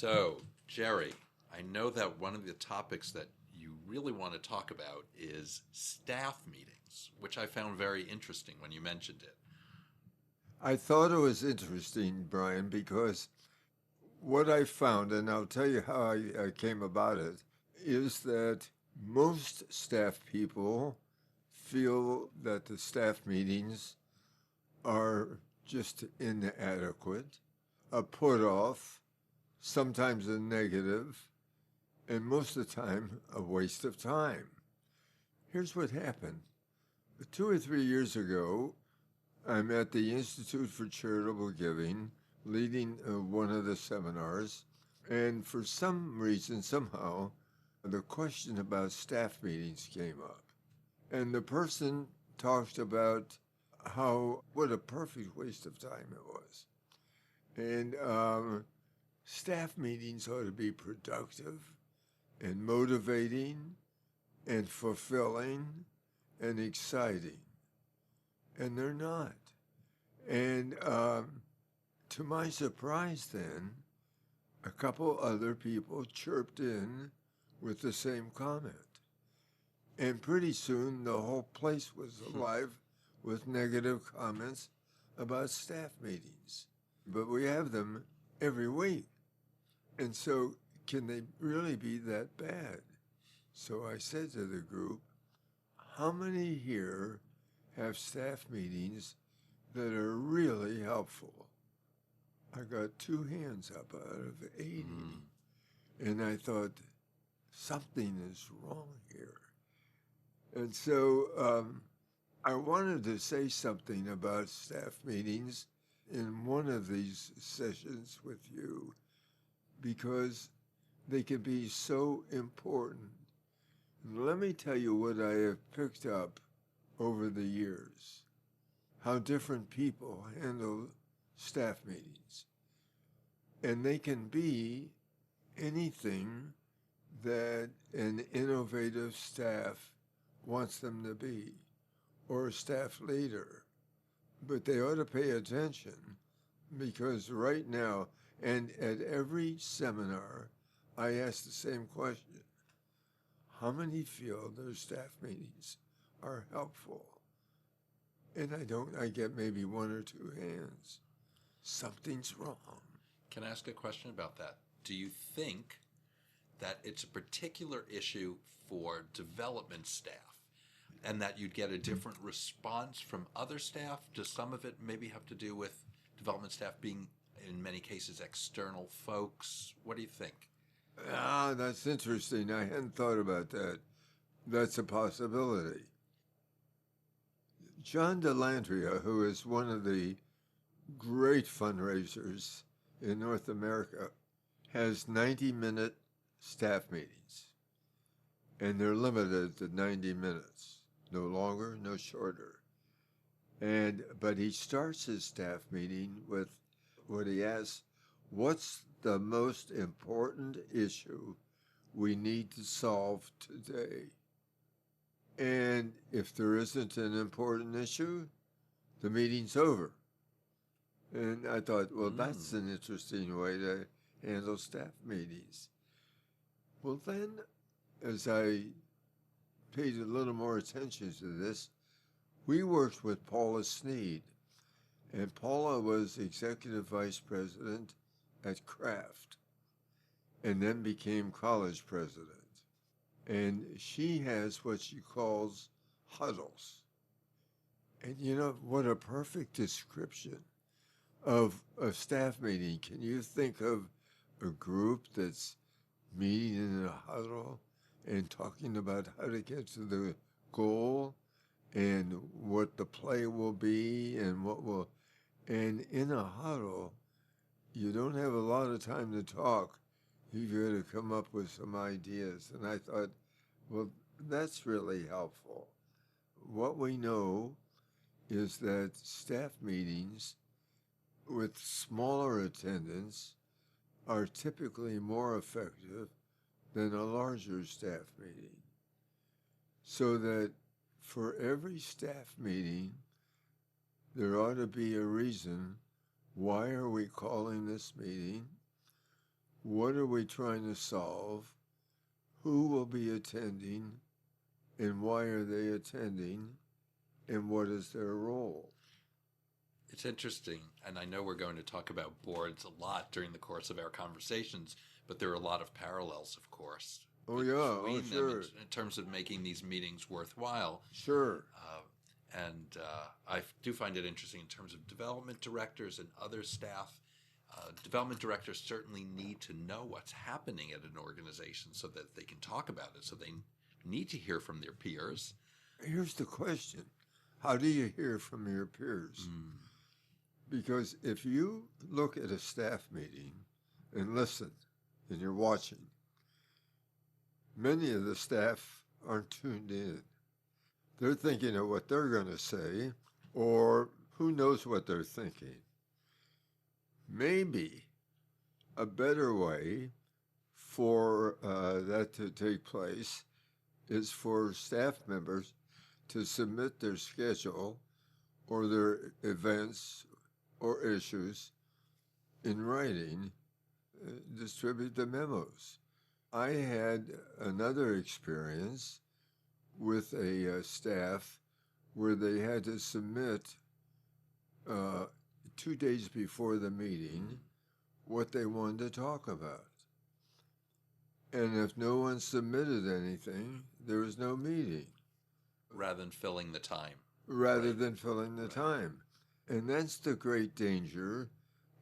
So, Jerry, I know that one of the topics that you really want to talk about is staff meetings, which I found very interesting when you mentioned it. I thought it was interesting, Brian, because what I found, and I'll tell you how I came about it, is that most staff people feel that the staff meetings are just inadequate, a put off, sometimes a negative, and most of the time a waste of time. Here's what happened. 2 or 3 years ago, I'm at the Institute for Charitable Giving, leading one of the seminars, and for some reason, somehow, the question about staff meetings came up. And the person talked about how, what a perfect waste of time it was. And staff meetings ought to be productive and motivating and fulfilling and exciting. And they're not. And to my surprise, then, a couple other people chirped in with the same comment. And pretty soon, the whole place was alive with negative comments about staff meetings. But we have them every week. And so, can they really be that bad? So I said to the group, how many here have staff meetings that are really helpful? I got two hands up out of 80. And I thought, something is wrong here. And so I wanted to say something about staff meetings in one of these sessions with you because they can be so important. And let me tell you what I have picked up over the years, how different people handle staff meetings. And they can be anything that an innovative staff wants them to be, or a staff leader. But they ought to pay attention because right now, and at every seminar, I ask the same question. How many feel their staff meetings are helpful? And I get maybe one or two hands. Something's wrong. Can I ask a question about that? Do you think that it's a particular issue for development staff and that you'd get a different response from other staff? Does some of it maybe have to do with development staff being, in many cases, external folks? What do you think? Ah, that's interesting. I hadn't thought about that. That's a possibility. John Delantria, who is one of the great fundraisers in North America, has 90-minute staff meetings. And they're limited to 90 minutes. No longer, no shorter. But he starts his staff meeting with what he asks, what's the most important issue we need to solve today? And if there isn't an important issue, the meeting's over. And I thought, well, that's an interesting way to handle staff meetings. Well, then, as I paid a little more attention to this, we worked with Paula Sneed. And Paula was executive vice president at Kraft and then became college president. And she has what she calls huddles. And you know, what a perfect description of a staff meeting. Can you think of a group that's meeting in a huddle and talking about how to get to the goal and what the play will be and and in a huddle, you don't have a lot of time to talk. You've got to come up with some ideas. And I thought, well, that's really helpful. What we know is that staff meetings with smaller attendance are typically more effective than a larger staff meeting. So that for every staff meeting, there ought to be a reason. Why are we calling this meeting? what are we trying to solve, who will be attending, and why are they attending, and what is their role. It's interesting, and I know we're going to talk about boards a lot during the course of our conversations, but there are a lot of parallels, of course, Oh, yeah, oh, between them sure, in terms of making these meetings worthwhile. sure. I do find it interesting in terms of development directors and other staff. Development directors certainly need to know what's happening at an organization so that they can talk about it. So they need to hear from their peers. Here's the question. How do you hear from your peers? Because if you look at a staff meeting and listen, and you're watching, many of the staff aren't tuned in. They're thinking of what they're going to say, or who knows what they're thinking. Maybe a better way for that to take place is for staff members to submit their schedule or their events or issues in writing, distribute the memos. I had another experience with a staff where they had to submit 2 days before the meeting what they wanted to talk about. And if no one submitted anything, there was no meeting. Rather than filling the time. Time. And that's the great danger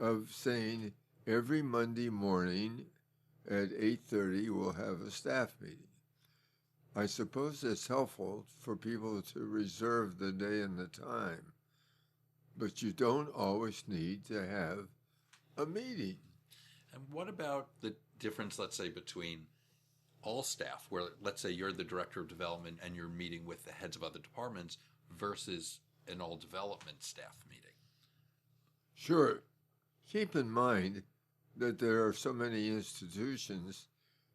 of saying every Monday morning at 8:30 we'll have a staff meeting. I suppose it's helpful for people to reserve the day and the time, but you don't always need to have a meeting. And what about the difference, let's say, between all staff, where let's say you're the director of development and you're meeting with the heads of other departments versus an all development staff meeting? Sure. Keep in mind that there are so many institutions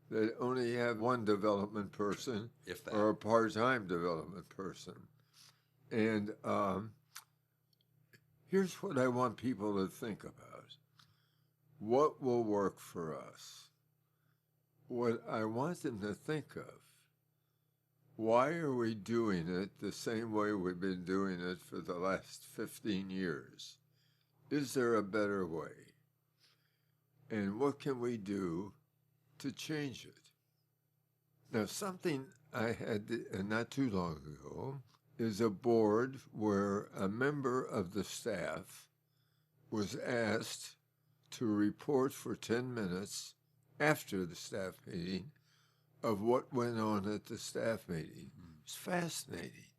that only have one development person If that. or a part-time development person. And here's what I want people to think about. What will work for us? What I want them to think of, why are we doing it the same way we've been doing it for the last 15 years? Is there a better way? And what can we do to change it? Now, something I had not too long ago is a board where a member of the staff was asked to report for 10 minutes after the staff meeting of what went on at the staff meeting. It's fascinating.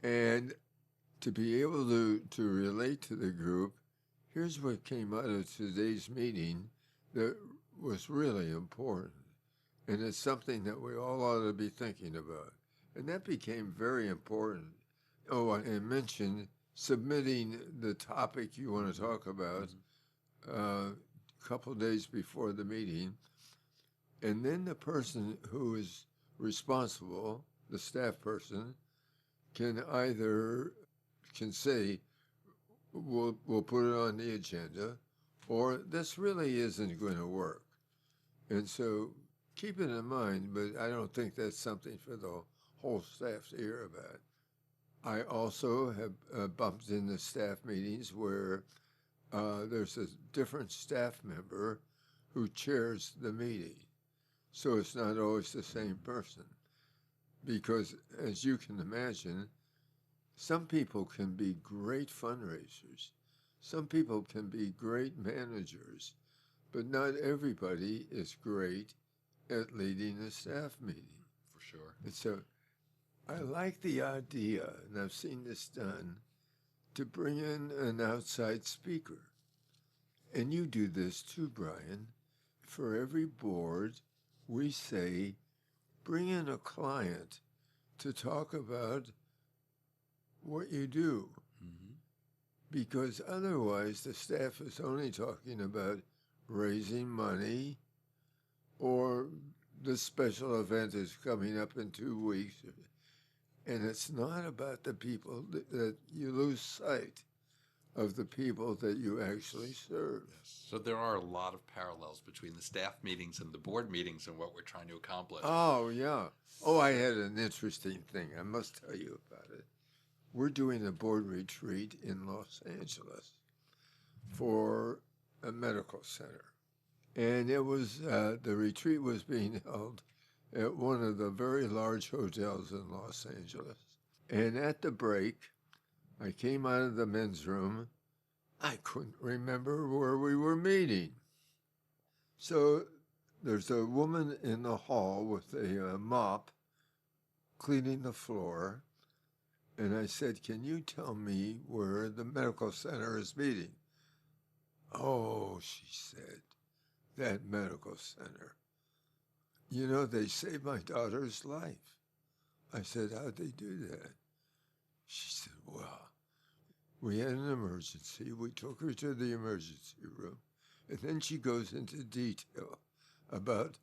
And to be able to relate to the group, here's what came out of today's meeting that was really important. And it's something that we all ought to be thinking about. And that became very important. Oh, I mentioned submitting the topic you want to talk about a couple days before the meeting. And then the person who is responsible, the staff person, can say, we'll put it on the agenda, or this really isn't going to work. And so keep it in mind, but I don't think that's something for the whole staff to hear about. I also have bumped into staff meetings where there's a different staff member who chairs the meeting. So it's not always the same person. Because, as you can imagine, some people can be great fundraisers. Some people can be great managers. But not everybody is great at leading a staff meeting. For sure. And so I like the idea, and I've seen this done, to bring in an outside speaker. And you do this too, Brian. For every board, we say, bring in a client to talk about what you do. Mm-hmm. Because otherwise the staff is only talking about raising money, or this special event is coming up in 2 weeks. And it's not about the people that you lose sight of the people that you actually serve. Yes. So there are a lot of parallels between the staff meetings and the board meetings and what we're trying to accomplish. Oh, yeah. Oh, I had an interesting thing. I must tell you about it. We're doing a board retreat in Los Angeles for a medical center. And it was, the retreat was being held at one of the very large hotels in Los Angeles. And at the break, I came out of the men's room. I couldn't remember where we were meeting. So there's a woman in the hall with a mop cleaning the floor. And I said, can you tell me where the medical center is meeting? Oh, she said, that medical center. You know, they saved my daughter's life. I said, how'd they do that? She said, well, we had an emergency. We took her to the emergency room. And then she goes into detail about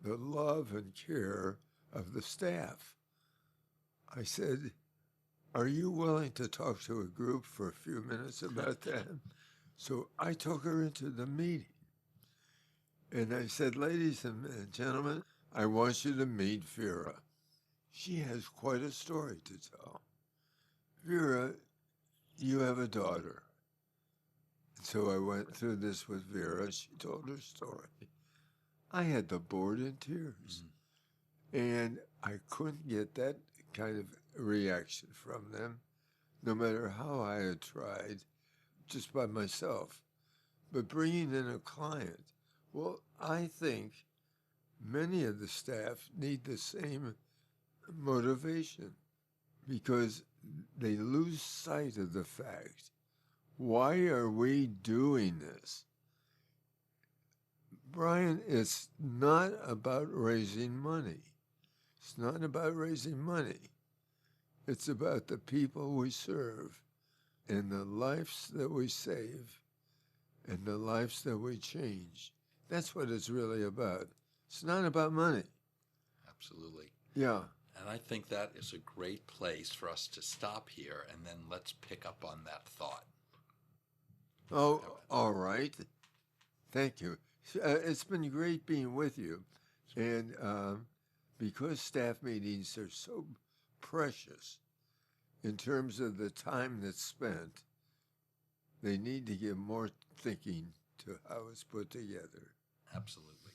the love and care of the staff. I said, are you willing to talk to a group for a few minutes about that? So I took her into the meeting. And I said, ladies and gentlemen, I want you to meet Vera. She has quite a story to tell. Vera, you have a daughter. So I went through this with Vera. She told her story. I had the board in tears. And I couldn't get that kind of reaction from them, no matter how I had tried, just by myself. But bringing in a client, well, I think many of the staff need the same motivation because they lose sight of the fact. Why are we doing this? Brian, it's not about raising money. It's not about raising money. It's about the people we serve and the lives that we save and the lives that we change. That's what it's really about. It's not about money. Absolutely. Yeah. And I think that is a great place for us to stop here, and then let's pick up on that thought. Oh, all right. Thank you. It's been great being with you. And because staff meetings are so precious in terms of the time that's spent, they need to give more thinking to how it's put together. Absolutely.